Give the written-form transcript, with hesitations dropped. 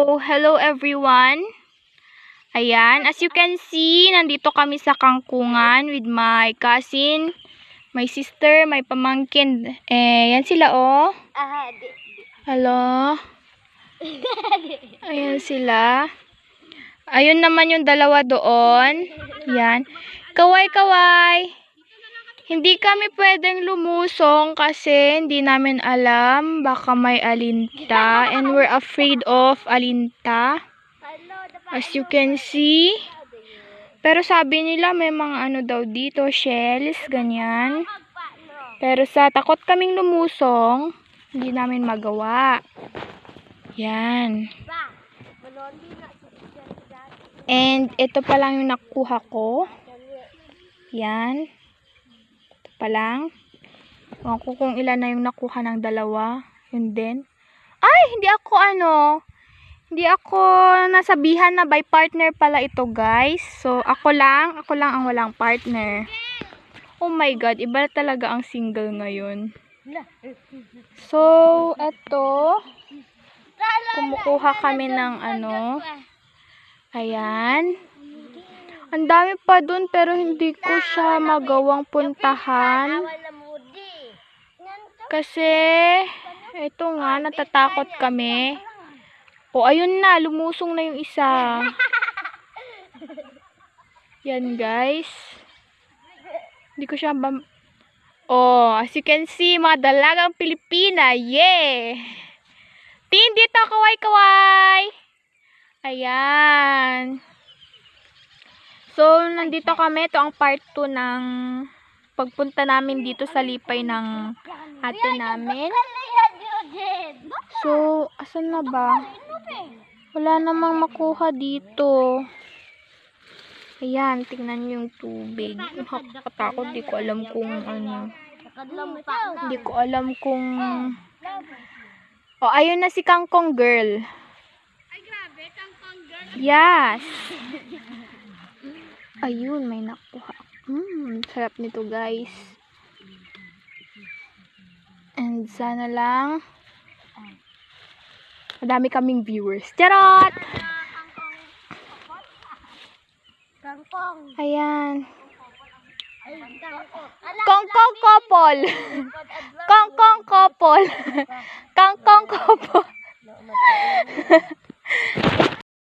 So, hello everyone. Ayan, as you can see, nandito kami sa kangkungan with my cousin, my sister, my pamangkin. Yan sila oh. Hello. Ayan sila. Ayun naman yung dalawa doon. Yan. Kaway-kaway. Hindi kami pwedeng lumusong kasi hindi namin alam baka may alinta and we're afraid of alinta. As you can see. Pero sabi nila may mga ano daw dito, shells, ganyan. Pero sa takot kaming lumusong, hindi namin magawa. Yan. And ito pa lang yung nakuha ko. Yan. Pa lang. Ewan ko kung ilan na yung nakuha ng dalawa. Yun din. Ay, hindi ako nasabihan na by partner pala ito, guys. So, ako lang ang walang partner. Oh my God, iba talaga ang single ngayon. So, eto. Kumukuha kami ng ano. Ayan. Ang dami pa dun pero hindi ko siya magawang puntahan. Kasi, ito nga, natatakot kami. O, ayun na, lumusong na yung isa. Yan, guys. Hindi ko siya as you can see, mga dalagang Pilipina. Yeah! Team dito, kaway-kaway! Ayan. So, nandito kami. Ito ang part 2 ng pagpunta namin dito sa lipay ng ate namin. So, asan na ba? Wala namang makuha dito. Ayan, tingnan nyo yung tubig. Nakakatakot. Di ko alam kung ano. Hindi ko alam kung... Oh, ayun na si Kangkong girl. Ay, grabe. Kangkong girl. Yes. Ayun, may nakuha. Sarap nito, guys. And sana lang madami kaming viewers. Charot! Kangkong. Ayan. Kangkong couple. Kangkong couple. Kangkong couple.